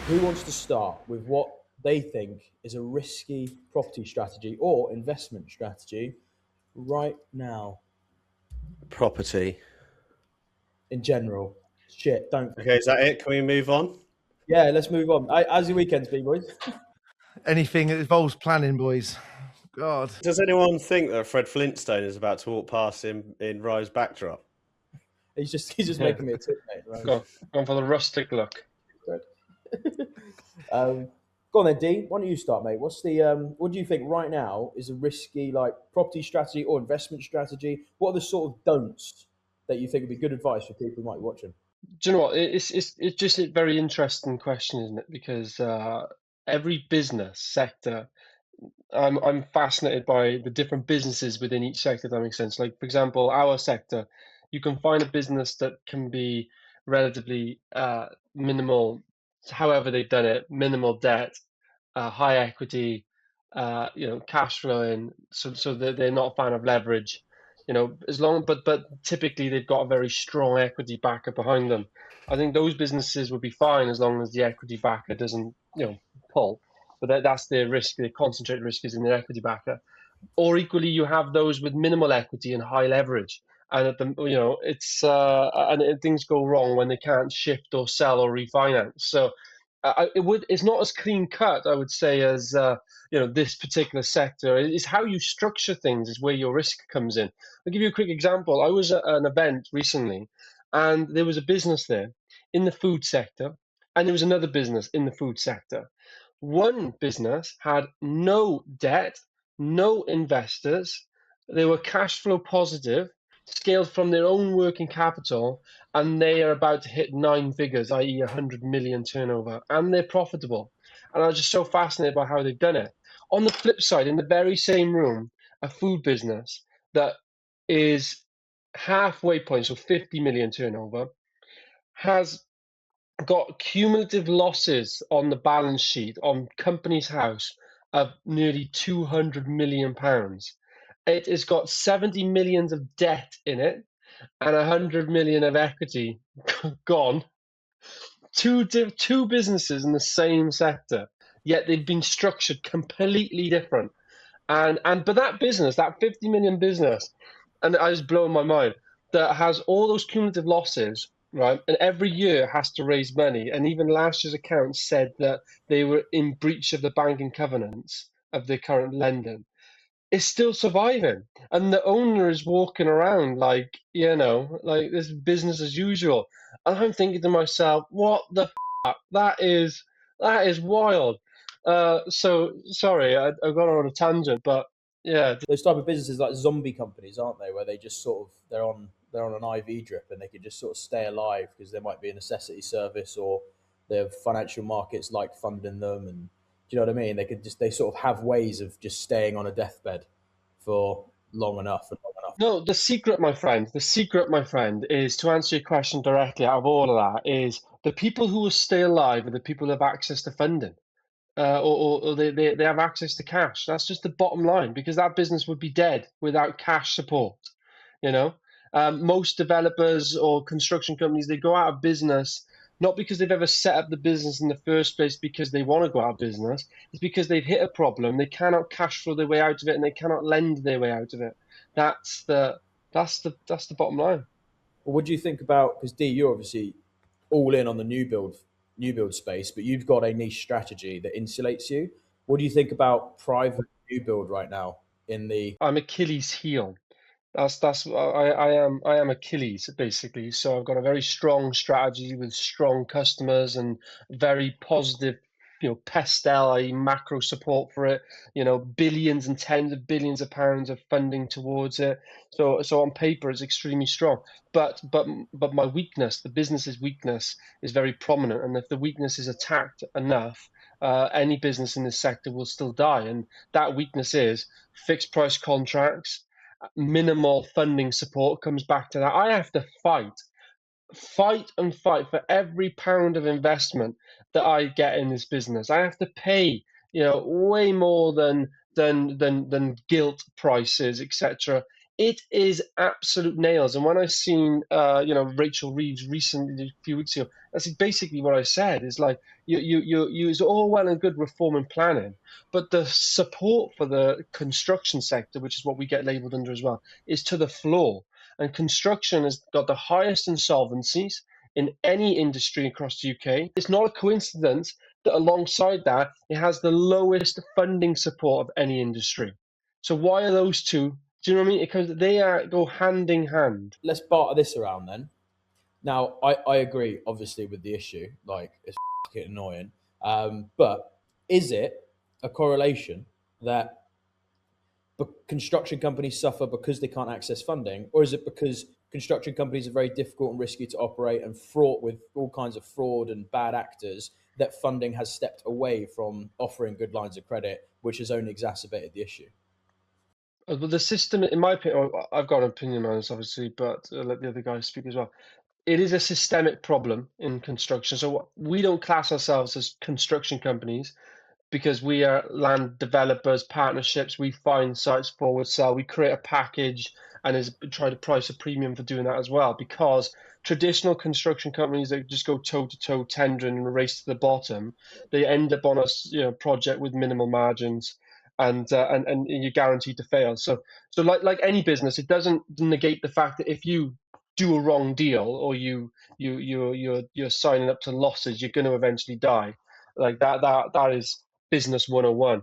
Who wants to start with what they think is a risky property strategy or investment strategy right now Property. in general? Shit, don't. Okay, is that it? Can we move on? Yeah, let's move on. How's your weekends been, boys? Anything that involves planning, boys. God. Does anyone think that Fred Flintstone is about to walk past in Rye's backdrop? He's just making me a tip, mate. Right? Gone for the rustic look. um, Go on then, Dean. Why don't you start, mate? What do you think right now is a risky like property strategy or investment strategy? What are the sort of don'ts that you think would be good advice for people who might be watching? Do you know what? It's just a very interesting question, isn't it? Because every business sector, I'm fascinated by the different businesses within each sector. If that makes sense. Like for example, our sector, you can find a business that can be relatively minimal, however they've done it, minimal debt, high equity, cash flowing, so they're not a fan of leverage. As long, but typically they've got a very strong equity backer behind them. I think those businesses would be fine as long as the equity backer doesn't, pull. But that's their risk. The concentrated risk is in their equity backer. Or equally, you have those with minimal equity and high leverage, and it's and things go wrong when they can't shift or sell or refinance. So it's not as clean cut, I would say, as this particular sector. It's how you structure things is where your risk comes in. I'll give you a quick example. I was at an event recently, and there was a business there in the food sector, and there was another business in the food sector. One business had no debt, no investors. They were cash flow positive, scaled from their own working capital, and they are about to hit nine figures, i.e., 100 million turnover, and they're profitable. And I was just so fascinated by how they've done it. On the flip side, in the very same room, a food business that is halfway point, so 50 million turnover, has got cumulative losses on the balance sheet on Companies House of nearly 200 million pounds. It has got 70 millions of debt in it and 100 million of equity gone. Two businesses in the same sector, yet they've been structured completely different. But that business, that 50 million business, and I was blowing my mind, that has all those cumulative losses, right? And every year has to raise money. And even last year's accounts said that they were in breach of the banking covenants of the current lending. Is still surviving, and the owner is walking around like this business as usual. And I'm thinking to myself, what the fuck? That is wild. So sorry, I got on a tangent, but yeah. Those type of businesses like zombie companies, aren't they? Where they just sort of they're on an IV drip and they can just sort of stay alive because there might be a necessity service or their financial markets like funding them, and do you know what I mean? They sort of have ways of just staying on a deathbed for long enough and long enough. No, the secret, my friend, is to answer your question directly out of all of that is the people who will stay alive are the people who have access to funding. Or they have access to cash. That's just the bottom line, because that business would be dead without cash support. You know, most developers or construction companies, they go out of business not because they've ever set up the business in the first place because they want to go out of business. It's because they've hit a problem, they cannot cash flow their way out of it, and they cannot lend their way out of it. That's the bottom line. Well, what do you think about, because D, you're obviously all in on the new build space, but you've got a niche strategy that insulates you. What do you think about private new build right now in the I'm Achilles' heel. I am Achilles basically. So I've got a very strong strategy with strong customers and very positive, pestel, i.e. macro support for it. Billions and tens of billions of pounds of funding towards it. So on paper it's extremely strong. But my weakness, the business's weakness, is very prominent. And if the weakness is attacked enough, any business in this sector will still die. And that weakness is fixed price contracts, minimal funding support. Comes back to that. I have to fight and fight for every pound of investment that I get in this business. I have to pay, way more than gilt prices, etc., it is absolute nails. And when I seen, Rachel Reeves recently, a few weeks ago, that's basically what I said. Is like you it's all well and good reform and planning, but the support for the construction sector, which is what we get labelled under as well, is to the floor. And construction has got the highest insolvencies in any industry across the UK. It's not a coincidence that alongside that, it has the lowest funding support of any industry. So why are those two? Do you know what I mean? Because they go hand in hand. Let's barter this around then. Now, I agree, obviously, with the issue. Like, it's fucking annoying. But is it a correlation that construction companies suffer because they can't access funding, or is it because construction companies are very difficult and risky to operate and fraught with all kinds of fraud and bad actors that funding has stepped away from offering good lines of credit, which has only exacerbated the issue? But the system, in my opinion, I've got an opinion on this, obviously, but I'll let the other guys speak as well. It is a systemic problem in construction. So we don't class ourselves as construction companies because we are land developers, partnerships. We find sites, forward sell, we create a package and try to price a premium for doing that as well. Because traditional construction companies that just go toe to toe tendering and race to the bottom, they end up on a project with minimal margins, and you're guaranteed to fail. So like any business, it doesn't negate the fact that if you do a wrong deal or you're signing up to losses, you're going to eventually die. Like that is business 101.